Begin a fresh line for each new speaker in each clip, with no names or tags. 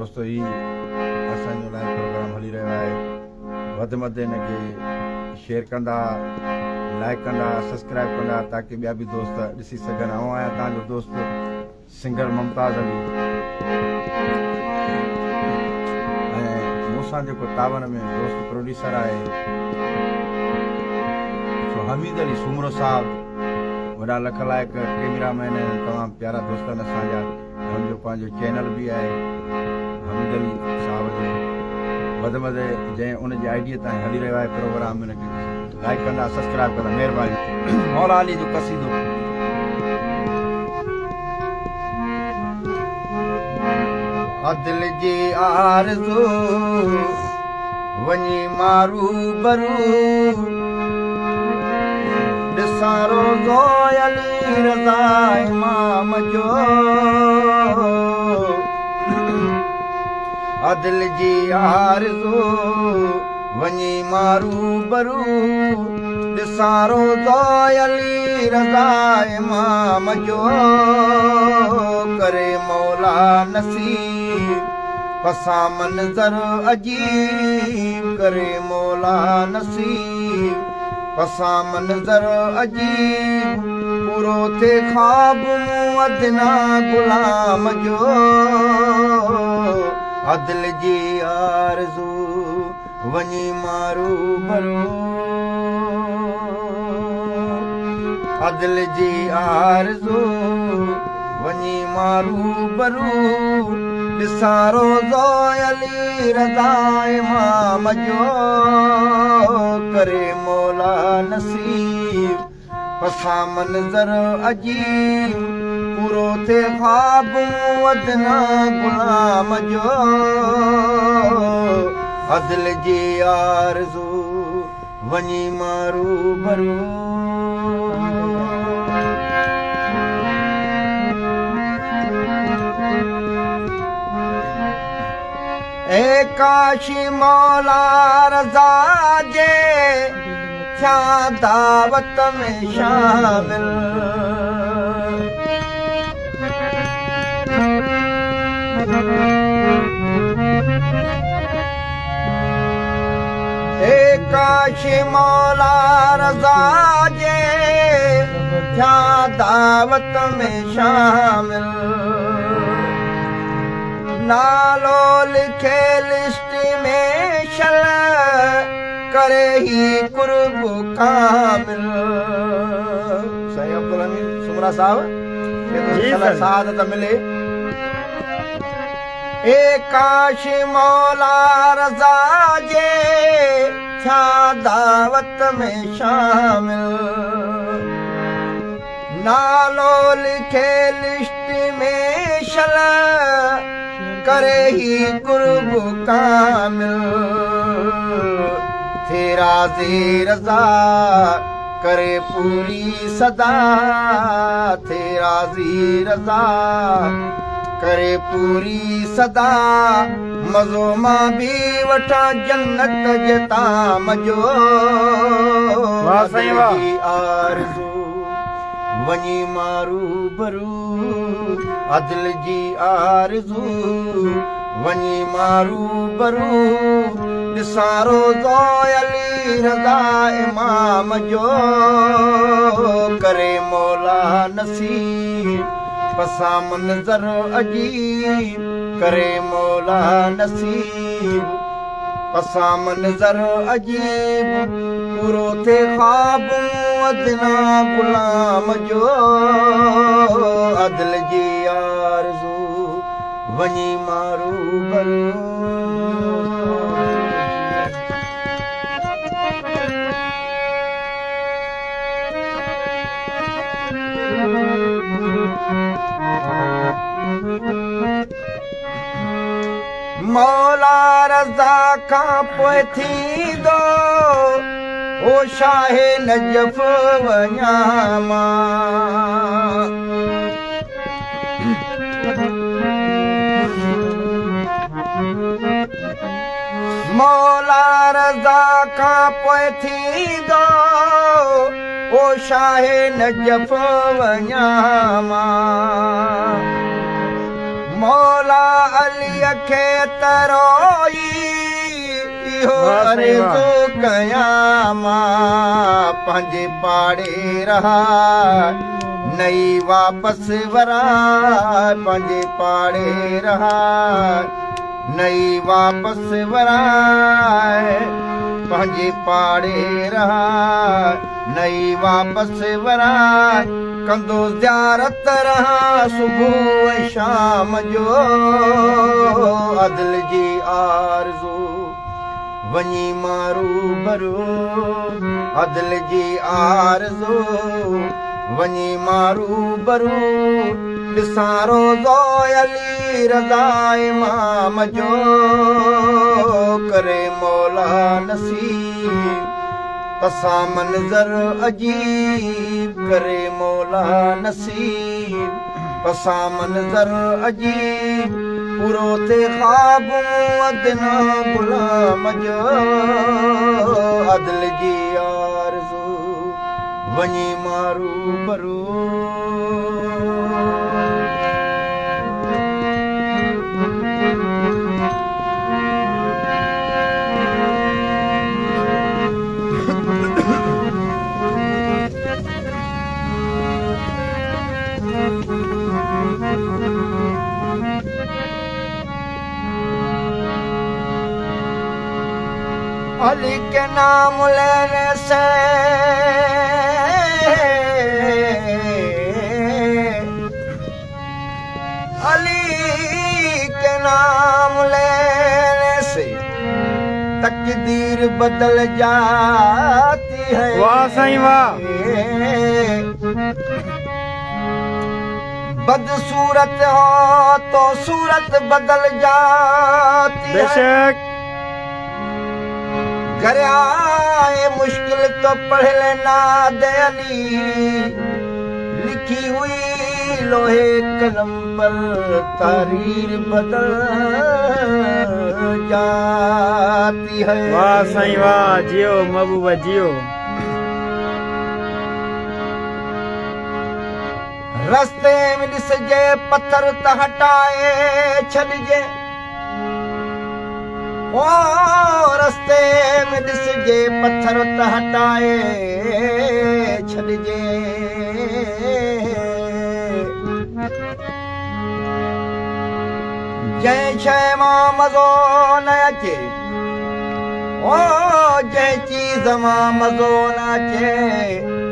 दोस्तों ही असांजो लाइव प्रोग्राम हली रहियो आहे। वधि में वधि हिनखे शेयर कंदा, लाइक कंदा, सब्सक्राइब कंदा ताकि ॿिया बि दोस्त ॾिसी सघनि। आउं आहियां तव्हांजो दोस्त सिंगर मुमताज़ अली ऐं मूंसां जेको तावन में दोस्त प्रोड्यूसर आहे हमीद अली सुमरो साहब, वॾा लख लाइक कैमरामैन आहिनि, तमामु प्यारा दोस्त आहिनि असांजा। हुनजो पंहिंजो चैनल बि आहे हमीद अली साहब जो। वधि में वधि जंहिं उनजी आइडिया ताईं हली रहियो आहे प्रोग्राम, हुनखे लाइक कंदा, सब्सक्राइब कंदा, महिरबानी। मौला अली जो कसीदो अदिल जी आरज़ू वञी मारू बरू ॾिसां रोज़ो अली रज़ा इमाम जो। अदिल जी आरज़ू वञी मारू बरू ॾिसां रोज़ो अली रज़ा इमाम जो। करे मौला नसीब पसा मंज़र अजीब, करे मौला नसीब पसा मंज़र अजीब, पूरो थे ख्वाब अदना गुलाम जो। अदिल जी आरज़ू वञी मारू बरू, अदिल जी आरज़ू वञी मारू बरू ॾिसां रोज़ो अली रज़ा इमाम जो। करे मौला नसीब पसा मंज़र अजीब, पूरो थे ख्वाब अदना गुलाम जो। अदिल जी आरज़ू वञी मारू बरू। ए काशी मौला रज़ा जे थिया दावत में शामिल, ए काशी मौला रज़ा जे थिया दावत में शामिल, नालो लिखे लिस्ट में शल करे ही कुर्ब कामिल। सही अब्दुल हमीद सुमरा साहब सादत मिले। ए काश मौला रज़ा जे थिया दावत में शामिल, नालो लिखे लिस्ट में शल करे ही कुर्ब कामिल। तेरा ज़ी रज़ा करे पूरी सदा, तेरा ज़ी रज़ा करे पूरी सदा, मज़ो मां भी वठा जन्नत जे ताम जो। अदिल जी आरज़ू वञी मारू बरू, अदिल जी आरज़ू वञी मारू बरू ॾिसां रोज़ो अली रज़ा इमाम जो। करे मौला नसीब पसा मंज़र अजीब, करे मौला नसीब पसा मंज़र अजीब, पूरो थे ख्वाब अदना गुलाम जो। अदिल जी आरज़ू वञी मारू बरू। मौला रज़ा खां पोइ थींदो ओ शाहे नजफ़ वञां मां। मौला रज़ा खां पोइ थींदो ओ शाहे नजफ़ वञां मां। मौला अली खे तरोई इहो अर्ज़ु कयां मां पंहिंजे पाड़े रहा नई वापस वरा पंहिंजे पाड़े रहा नई वापस वरा पंहिंजे पाड़े रहा नई वापस वरा कंदो ज़ियारत रहा सुबुह शाम जो अदल जी आरज़ू वञी मारू भरू अदल जी आरज़ू वञी मारू भरू ॾिसां रोज़ो अली रज़ा इमाम जो करे मौला नसीब पसा मंज़र अजीब करे मौला नसीब पसा मंज़र अजीब पूरो थे ख़्वाब अदना गुलाम जो अदल जी आरज़ू वञी मारू भरू अली के नाम लेने से अली के नाम लेने से तकदीर बदल जाती है
वाह साईं वाह
बदसूरत हो तो सूरत बदल जाती है
बेशक
घर आए मुश्किल तो पढ़ लेना दे अली लिखी हुई लोहे कलम पर तारीर बदल जाती है
वाह साईं वाह जियो महबूबा जियो
रस्ते में ॾिसजे पत्थर त हटाए छॾिजे ओ रस्ते में ॾिसजे पत्थर त हटाए छॾिजे जंहिं शइ मां मज़ो न अचे ओ जंहिं चीज़ मां मज़ो न अचे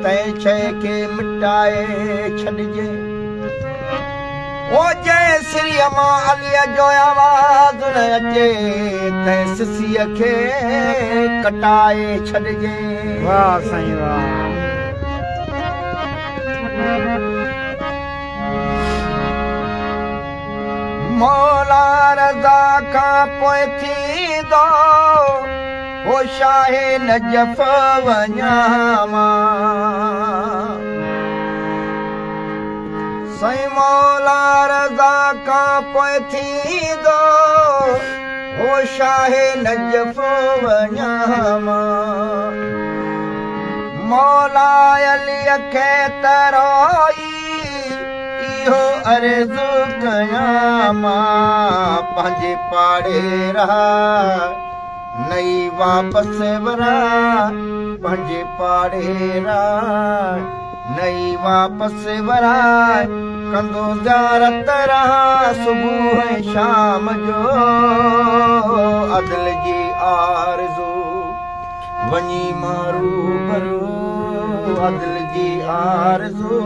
तंहिं शइ खे मिटाए छॾिजे ओ जंहिं सिरीअ मां अलीअ जो आवाज़ न अचे तंहिं सिसीअ खे कटाए छॾिजे
वाह साईं वाह
मौला रज़ा खां पोइ थींदो ओ शाहे नजफ़ वञां मां साईं मौला रज़ा खां पोइ थींदो ओ शाहे नजफ़ वञां मां मौला अलीअ खे तरोई इहो अर्ज़ु कयां मां पंहिंजे पाड़े रहा नई वापस वरा पंहिंजे पाड़े रहा नई वापस वरा कंदो ज़ियारत रहा सुबुह शाम जो अदल जी आरज़ू वञी मारू भरू अदल जी आरज़ू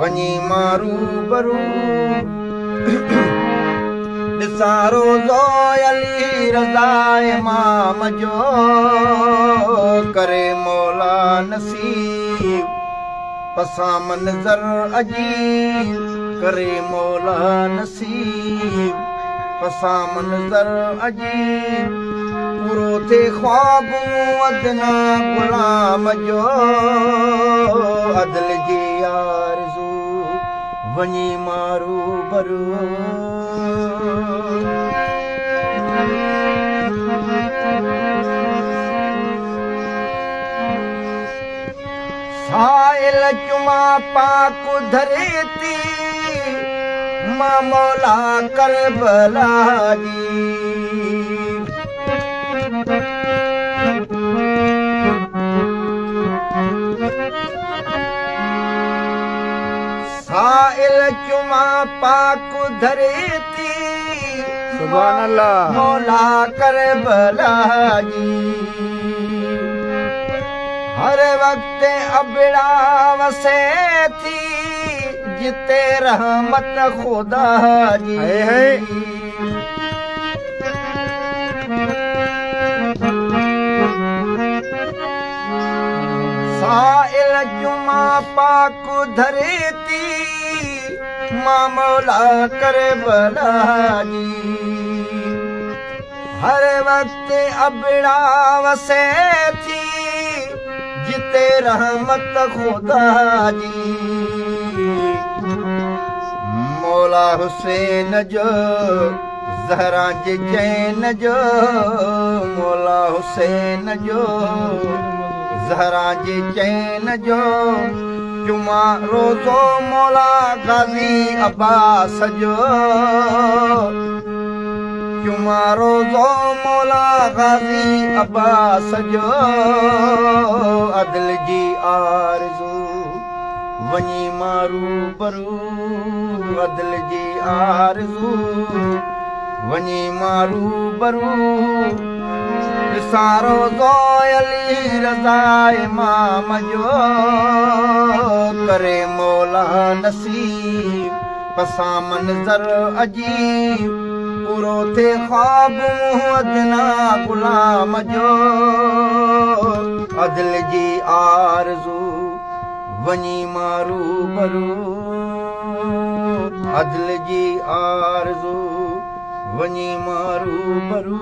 वञी मारू भरू ॾिसां रोज़ो अली रज़ा इमाम जो करे मौला नसीब पसा मंज़र अजीब करे मौला नसीब पसा मंज़र अजीब पूरो थे ख्वाब अदना गुलाम जो अदल जी आरज़ू वञी मारू भरू साइल चुमा पाक धरती मां मौला करबला जी साइल चुमा पाक धरती
सुभान अल्लाह
मौला करबला जी हर वक्त अबड़ा वसे थी जिते रहमत खुदा जी
है, है।
साइल जुमा पाक धरती मां मौला करबला जी हर वक्त अबड़ा वसे थी जिते रहमत खुदा जी मौला हुसैन जो ज़हरा जे चैन जो मौला हुसैन जो ज़हरा जे चैन जो जुमा रोज़ो मौला गाज़ी अब्बास जो जुमा रोज़ो मौला गाज़ी अब्बास जो अदल जी आरज़ू वञी मारू बरू अदल जी आरज़ू वञी मारू बरू सारो अली रज़ा इमाम जो करे मौला नसीब पसा मंज़र अजीब पूरो थे ख्वाब मुहदना गुलाम जो अदल जी आरज़ू वञी मारू बरू अदल जी आरज़ू वञी मारू बरू